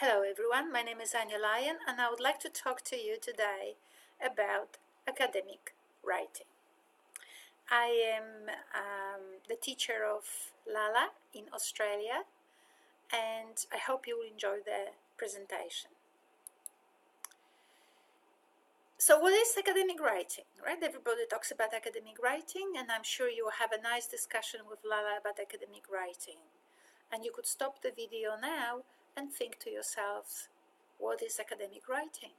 Hello everyone, my name is Ania Lian and I would like to talk to you today about academic writing. I am the teacher of Lala in Australia and I hope you will enjoy the presentation. So what is academic writing, right? Everybody talks about academic writing and I'm sure you will have a nice discussion with Lala about academic writing. And you could stop the video now and think to yourselves, what is academic writing?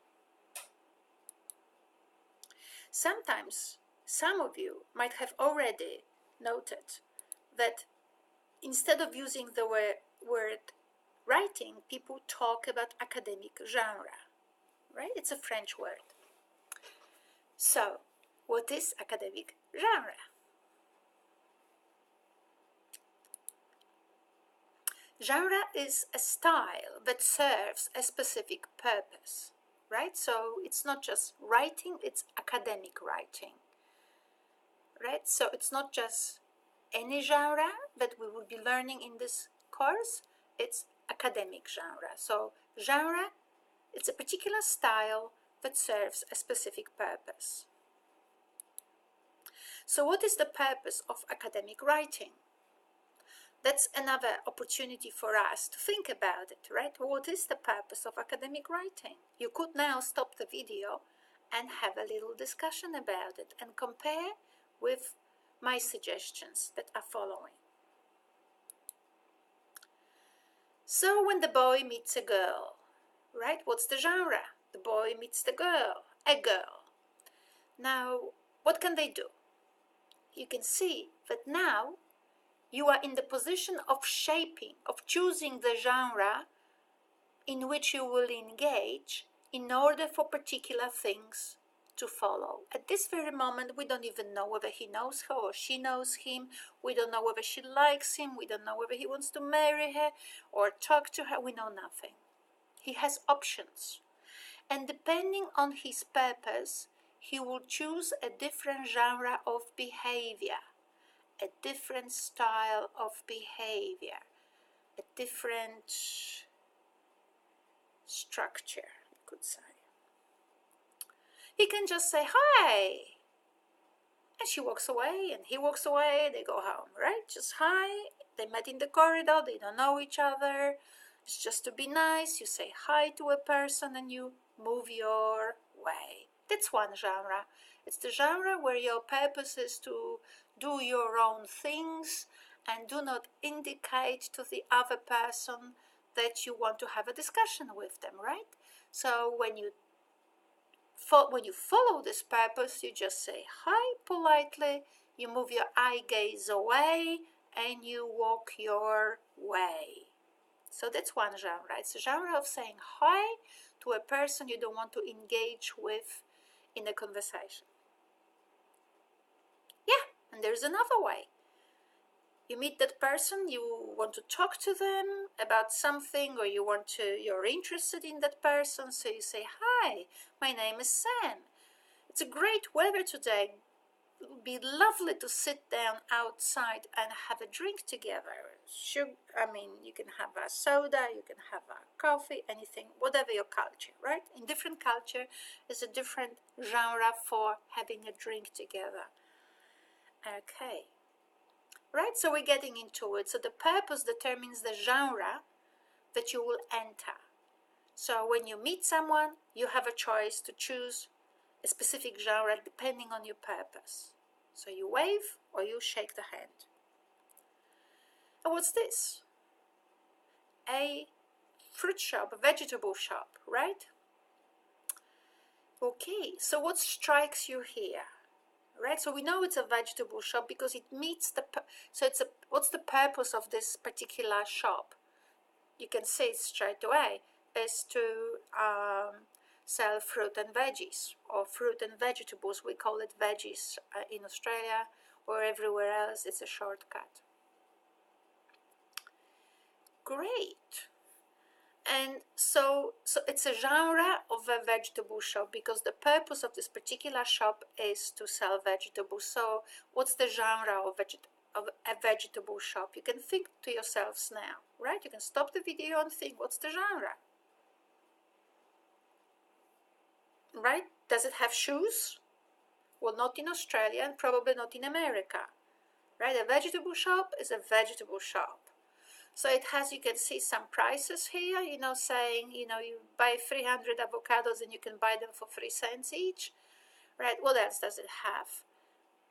Sometimes some of you might have already noted that instead of using the word writing, people talk about academic genre, right? It's a French word. So, what is academic genre? Genre is a style that serves a specific purpose, right? So it's not just writing, it's academic writing, right? So it's not just any genre that we will be learning in this course, it's academic genre. So genre, it's a particular style that serves a specific purpose. So what is the purpose of academic writing? That's another opportunity for us to think about it, right? What is the purpose of academic writing? You could now stop the video and have a little discussion about it and compare with my suggestions that are following. So when the boy meets a girl, right? What's the genre? The boy meets the girl, a girl. Now, what can they do? You can see that now you are in the position of shaping, of choosing the genre in which you will engage in order for particular things to follow. At this very moment, we don't even know whether he knows her or she knows him. We don't know whether she likes him. We don't know whether he wants to marry her or talk to her. We know nothing. He has options. And depending on his purpose, he will choose a different genre of behavior, a different style of behavior, a different structure, you could say. He can just say, hi, and she walks away, and he walks away, they go home, right? Just hi, they met in the corridor, they don't know each other, it's just to be nice, you say hi to a person and you move your way. That's one genre. It's the genre where your purpose is to do your own things and do not indicate to the other person that you want to have a discussion with them, right? So when you follow this purpose, you just say hi politely, you move your eye gaze away, and you walk your way. So that's one genre. It's a genre of saying hi to a person you don't want to engage with in a conversation. Yeah, and there's another way. You meet that person, you want to talk to them about something, or you're interested in that person, so you say, hi, my name is Sam. It's a great weather today. It would be lovely to sit down outside and have a drink together. You can have a soda, you can have a coffee, anything, whatever your culture, right? In different culture, there's a different genre for having a drink together. Okay. Right, so we're getting into it. So the purpose determines the genre that you will enter. So when you meet someone, you have a choice to choose a specific genre depending on your purpose. So you wave or you shake the hand. And what's this? A fruit shop, a vegetable shop, right? Okay, so what strikes you here? Right, so we know it's a vegetable shop because it meets what's the purpose of this particular shop? You can see it straight away, is to sell fruit and veggies, or fruit and vegetables. We call it veggies in Australia, or everywhere else it's a shortcut. Great. And so it's a genre of a vegetable shop because the purpose of this particular shop is to sell vegetables. So what's the genre of a vegetable shop? You can think to yourselves now, right? You can stop the video and think, what's the genre? right? Does it have shoes? Well, not in Australia and probably not in America, right? A vegetable shop is a vegetable shop. So it has, you can see some prices here, saying, you buy 300 avocados and you can buy them for 3 cents each, right? What else does it have?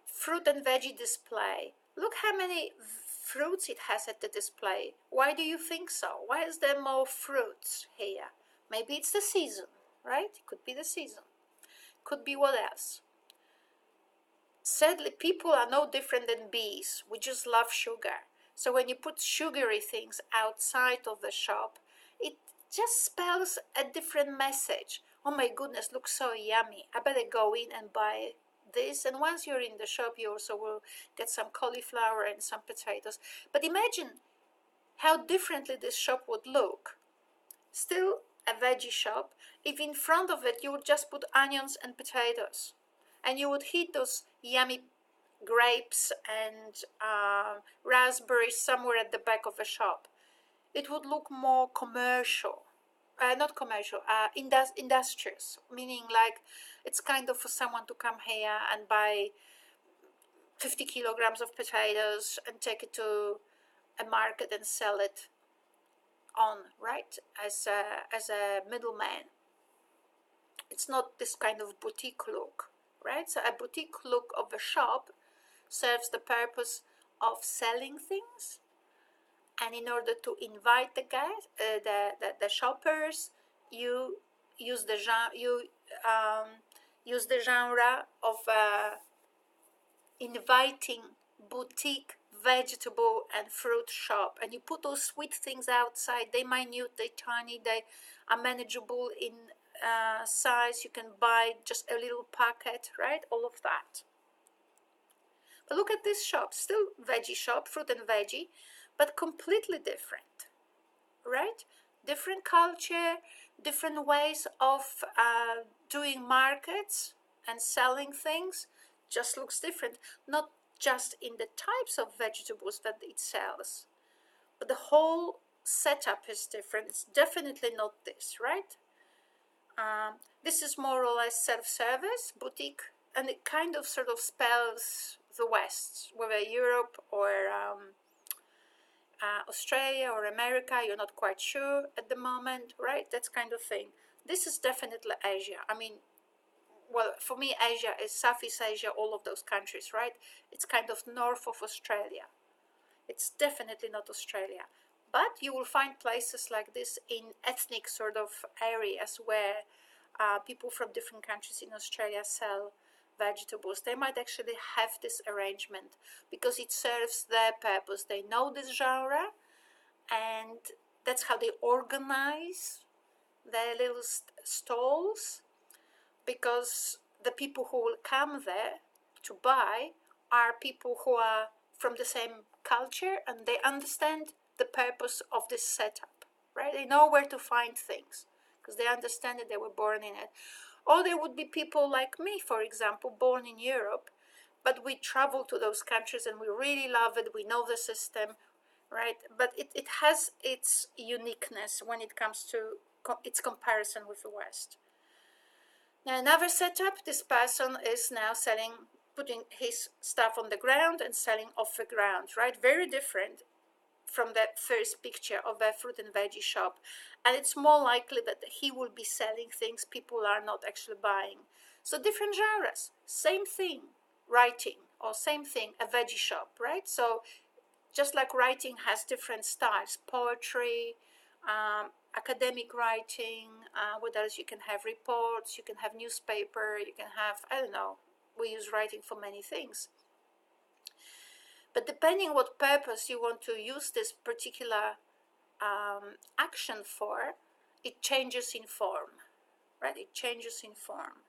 Fruit and veggie display. Look how many fruits it has at the display. Why do you think so? Why is there more fruits here? Maybe it's the season, right? It could be the season. Could be what else? Sadly, people are no different than bees. We just love sugar. So when you put sugary things outside of the shop, it just spells a different message. Oh my goodness, looks so yummy. I better go in and buy this. And once you're in the shop, you also will get some cauliflower and some potatoes. But imagine how differently this shop would look. Still a veggie shop, if in front of it you would just put onions and potatoes, and you would heat those yummy grapes and raspberries somewhere at the back of the shop. It would look more commercial. Not commercial, industrious, meaning like it's kind of for someone to come here and buy 50 kilograms of potatoes and take it to a market and sell it on, right, as a middleman. It's not this kind of boutique look, right? So a boutique look of a shop serves the purpose of selling things, and in order to invite the guys, the shoppers, you use the genre of inviting boutique vegetable and fruit shop, and you put those sweet things outside. They minute, they tiny, they are manageable in size. You can buy just a little packet, right? All of that. But look at this shop, still veggie shop, fruit and veggie, but completely different, right? Different culture, different ways of doing markets and selling things. Just looks different, not just in the types of vegetables that it sells, but the whole setup is different. It's definitely not this, right? This is more or less self-service, boutique, and it kind of sort of spells the West, whether Europe or Australia or America, you're not quite sure at the moment, right? That kind of thing. This is definitely Asia. I mean, well, for me, Asia is Southeast Asia, all of those countries, right? It's kind of north of Australia. It's definitely not Australia. But you will find places like this in ethnic sort of areas where people from different countries in Australia sell vegetables. They might actually have this arrangement because it serves their purpose. They know this genre, and that's how they organize their little stalls, because the people who will come there to buy are people who are from the same culture, and they understand the purpose of this setup, right? They know where to find things because they understand that they were born in it. Or there would be people like me, for example, born in Europe, but we travel to those countries and we really love it. We know the system, right? But it has its uniqueness when it comes to its comparison with the West. Now, another setup, this person is now putting his stuff on the ground and selling off the ground, right? Very different from that first picture of a fruit and veggie shop. And it's more likely that he will be selling things people are not actually buying. So different genres, same thing, writing, or same thing, a veggie shop, right? So just like writing has different styles, poetry, academic writing, what else? You can have reports, you can have newspaper, you can have, I don't know, we use writing for many things. But depending what purpose you want to use this particular action for, it changes in form, right? It changes in form.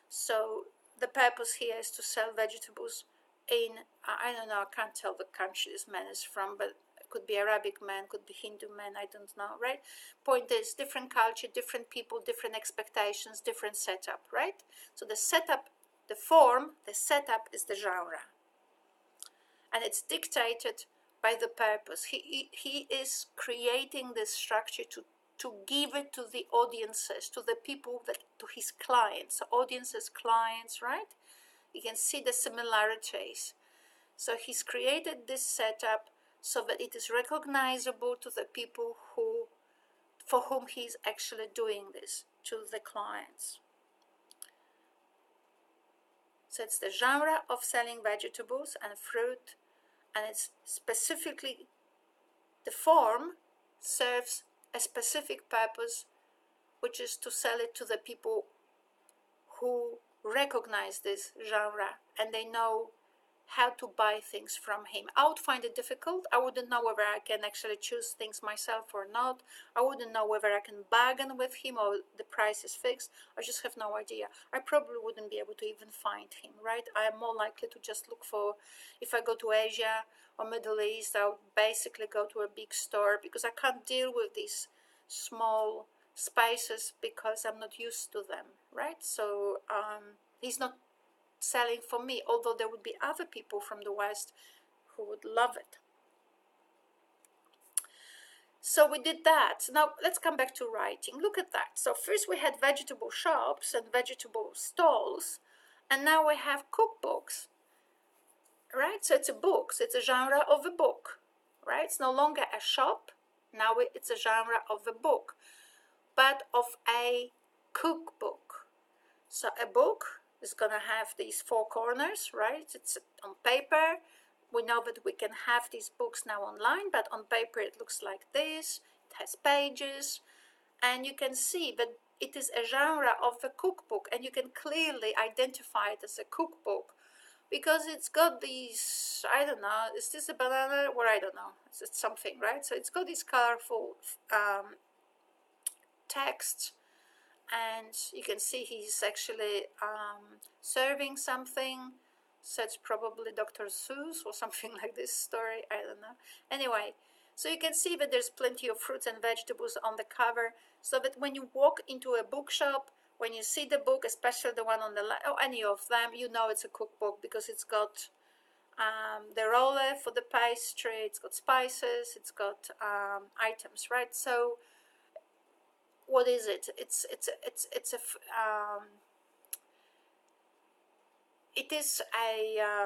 So the purpose here is to sell vegetables in, I don't know, I can't tell the country this man is from, but it could be Arabic man, could be Hindu man, I don't know, right? Point is, different culture, different people, different expectations, different setup, right? So the setup, the form, the setup is the genre. And it's dictated by the purpose. He is creating this structure to to give it to the audiences, to the people, to his clients, audiences, clients, right? You can see the similarities. So he's created this setup so that it is recognizable to the people for whom he's actually doing this, to the clients. So it's the genre of selling vegetables and fruit, and it's specifically, the form serves a specific purpose, which is to sell it to the people who recognize this genre and they know how to buy things from him. I would find it difficult. I wouldn't know whether I can actually choose things myself or not. I wouldn't know whether I can bargain with him or the price is fixed. I just have no idea. I probably wouldn't be able to even find him, right? I am more likely to just look for, if I go to Asia or Middle East, I would basically go to a big store because I can't deal with these small spices because I'm not used to them, right? So he's not selling for me, although there would be other people from the West who would love it. So we did that. Now let's come back to writing. Look at that. So first we had vegetable shops and vegetable stalls, and now we have cookbooks, right? So it's a book. So it's a genre of a book, right? It's no longer a shop. Now it's a genre of a book, but of a cookbook. So a book is going to have these four corners, right? It's on paper. We know that we can have these books now online, but on paper it looks like this. It has pages, and you can see that it is a genre of a cookbook, and you can clearly identify it as a cookbook because it's got these, I don't know, is this a banana? Or I don't know, it's something, right? So it's got these colorful texts, and you can see he's actually serving something. So it's probably Dr. Seuss or something like this story, I don't know. Anyway, so you can see that there's plenty of fruits and vegetables on the cover, so that when you walk into a bookshop, when you see the book, especially the one on the left, or any of them, you know it's a cookbook because it's got the roller for the pastry, it's got spices, it's got items, right? So what is it? It is a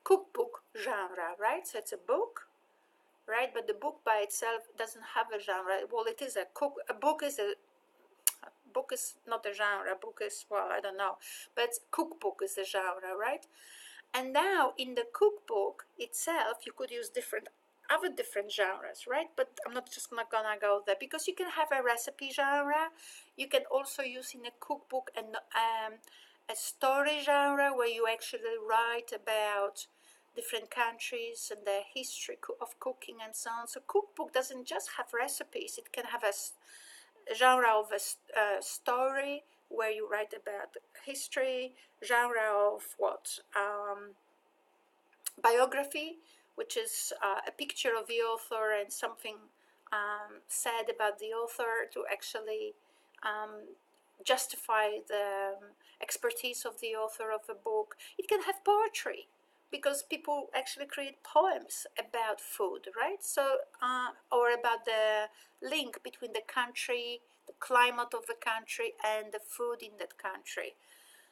cookbook genre, right? So it's a book, right? But the book by itself doesn't have a genre. Well, it is a book is not a genre. A book is, well, I don't know, but cookbook is a genre, right? And now in the cookbook itself, you could use other different genres, right? But I'm not gonna go there because you can have a recipe genre. You can also use in a cookbook a story genre where you actually write about different countries and their history of cooking and so on. So cookbook doesn't just have recipes. It can have a genre of a story where you write about history, genre of biography, which is a picture of the author and something said about the author to actually justify the expertise of the author of a book. It can have poetry because people actually create poems about food, right? So or about the link between the country, the climate of the country, and the food in that country.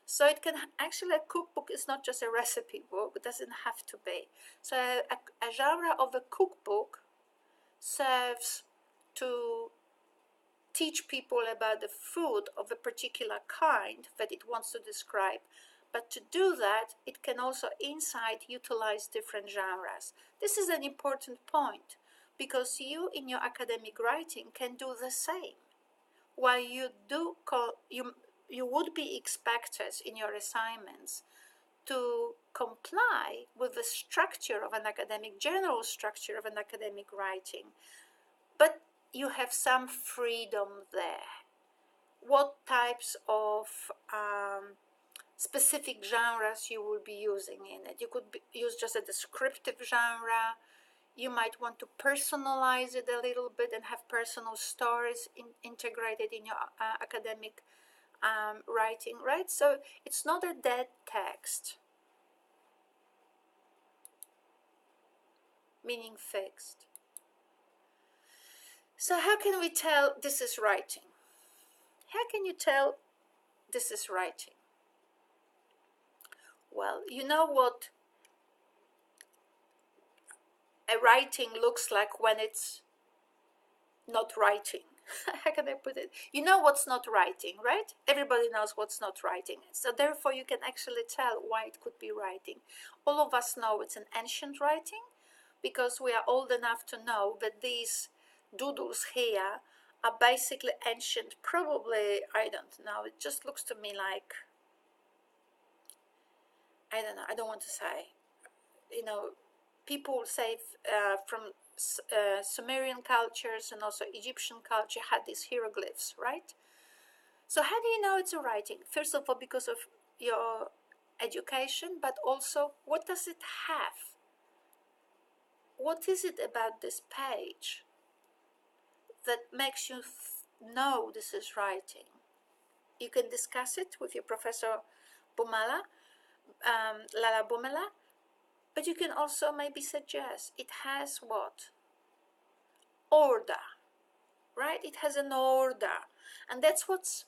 So it can actually, a cookbook is not just a recipe book. It doesn't have to be. So a genre of a cookbook serves to teach people about the food of a particular kind that it wants to describe. But to do that, it can also inside utilize different genres. This is an important point because you in your academic writing can do the same. While you would be expected in your assignments to comply with the structure of an academic, general structure of an academic writing, but you have some freedom there. What types of specific genres you will be using in it? You could use just a descriptive genre. You might want to personalize it a little bit and have personal stories integrated in your academic writing, right? So it's not a dead text, meaning fixed. So how can we tell this is writing? How can you tell this is writing? Well, you know what a writing looks like when it's not writing. How can I put it? You know what's not writing, right? Everybody knows what's not writing. So therefore you can actually tell why it could be writing. All of us know it's an ancient writing because we are old enough to know that these doodles here are basically ancient, probably, I don't know, it just looks to me like, I don't know, I don't want to say, people say from Sumerian cultures and also Egyptian culture had these hieroglyphs, right? So how do you know it's a writing? First of all, because of your education, but also what does it have? What is it about this page that makes you know this is writing? You can discuss it with your professor Bumela, Lala Bumela, but you can also maybe suggest it has what? Order, right? It has an order, and that's what's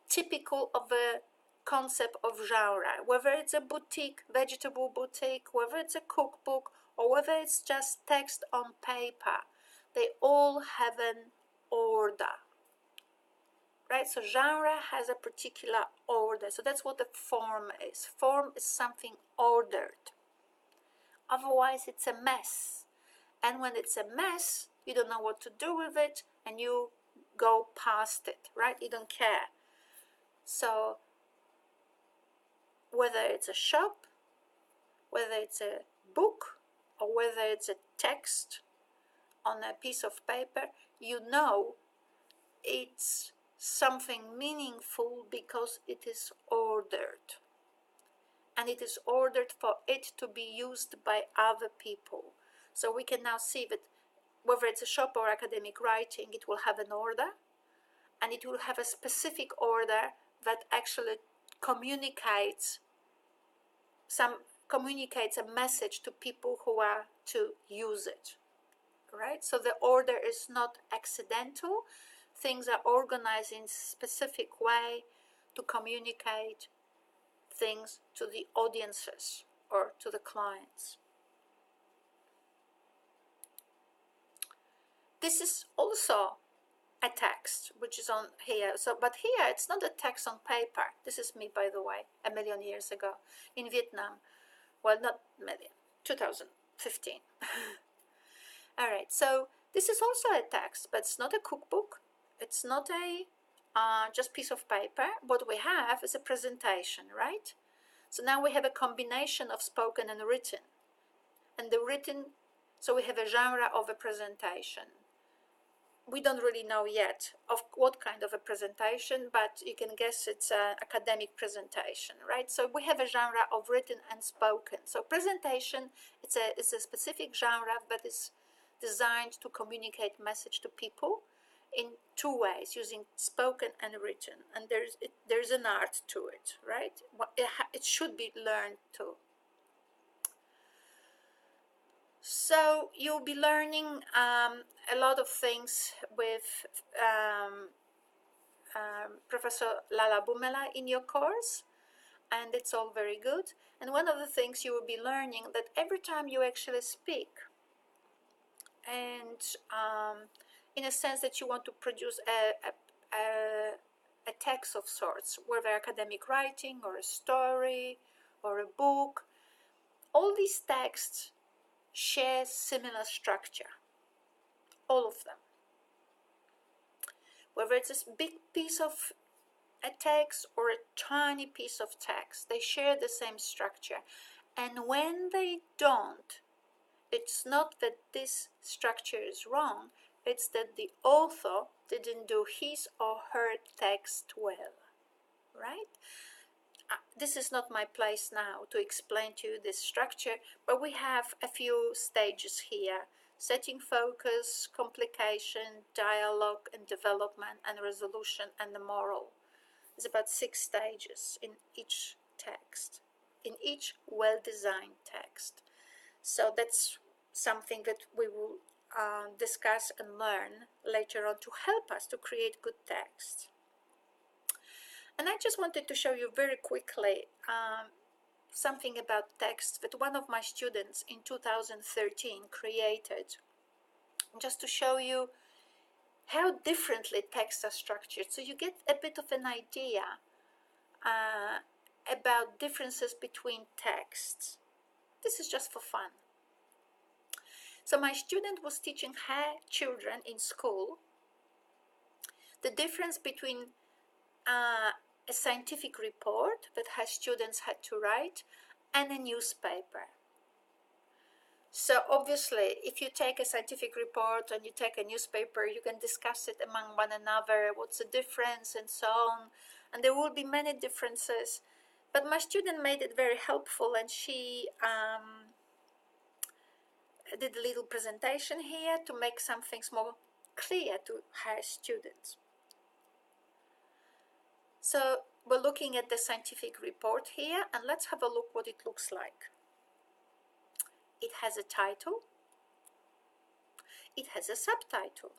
typical of a concept of genre, whether it's a boutique, vegetable boutique, whether it's a cookbook, or whether it's just text on paper. They all have an order, right? So genre has a particular order. So that's what the form is. Form is something ordered. Otherwise, it's a mess. And when it's a mess, you don't know what to do with it and you go past it, right? You don't care. So whether it's a shop, whether it's a book, or whether it's a text on a piece of paper, you know it's something meaningful because it is ordered. And it is ordered for it to be used by other people. So we can now see that whether it's a shop or academic writing, it will have an order, and it will have a specific order that actually communicates a message to people who are to use it, right? So the order is not accidental. Things are organized in a specific way to communicate things to the audiences or to the clients. This is also a text which is on here. So, but here it's not a text on paper. This is me, by the way, a million years ago in Vietnam. Well, not million, 2015. All right, so this is also a text, but it's not a cookbook. It's not a just piece of paper. What we have is a presentation, right? So now we have a combination of spoken and written. And the written, so we have a genre of a presentation. We don't really know yet of what kind of a presentation, but you can guess it's an academic presentation, right? So we have a genre of written and spoken. So presentation, it's a specific genre that is designed to communicate message to people in two ways, using spoken and written. And there's an art to it, right? It should be learned too. So you'll be learning a lot of things with Professor Lala Bumela in your course, and it's all very good. And one of the things you will be learning that every time you actually speak, and in a sense that you want to produce a text of sorts, whether academic writing or a story or a book, all these texts share similar structure, all of them. Whether it's a big piece of a text or a tiny piece of text, they share the same structure. And when they don't, it's not that this structure is wrong, it's that the author didn't do his or her text well, right? This is not my place now to explain to you this structure, but we have a few stages here: setting focus, complication, dialogue and development, and resolution, and the moral. There's about 6 stages in each text, in each well-designed text. So that's something that we will discuss and learn later on to help us to create good text. And I just wanted to show you very quickly something about text that one of my students in 2013 created, just to show you how differently texts are structured, so you get a bit of an idea about differences between texts. This is just for fun. So my student was teaching her children in school the difference between a scientific report that her students had to write and a newspaper. So obviously, if you take a scientific report and you take a newspaper, you can discuss it among one another, what's the difference and so on. And there will be many differences. But my student made it very helpful, and she did a little presentation here to make some things more clear to her students. So we're looking at the scientific report here, and let's have a look what it looks like. It has a title, it has a subtitle,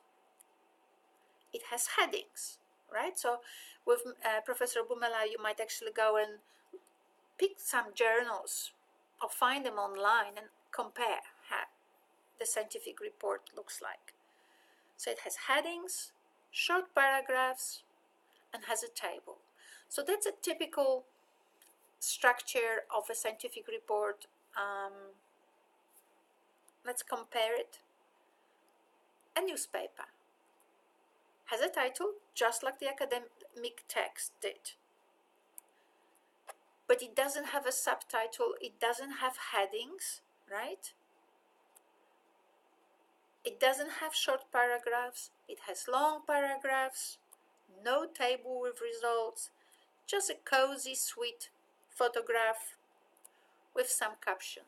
it has headings, right? So with Professor Bumela, you might actually go and pick some journals or find them online and compare how the scientific report looks like. So it has headings, short paragraphs, and has a table. So that's a typical structure of a scientific report. Let's compare it. A newspaper has a title, just like the academic text did. But it doesn't have a subtitle, it doesn't have headings, right? It doesn't have short paragraphs, it has long paragraphs, no table with results, just a cozy, sweet photograph with some caption.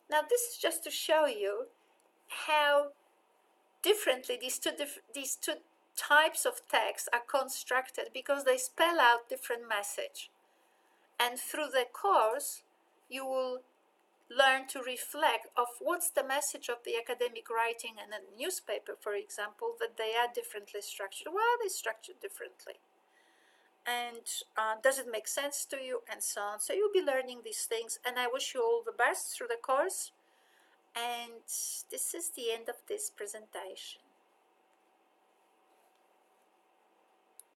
Now this is just to show you how differently these two types of text are constructed, because they spell out different message. And through the course, you will learn to reflect of what's the message of the academic writing and a newspaper, for example, that they are differently structured. Why are they structured differently? And does it make sense to you, and so on. So you'll be learning these things, and I wish you all the best through the course. And this is the end of this presentation.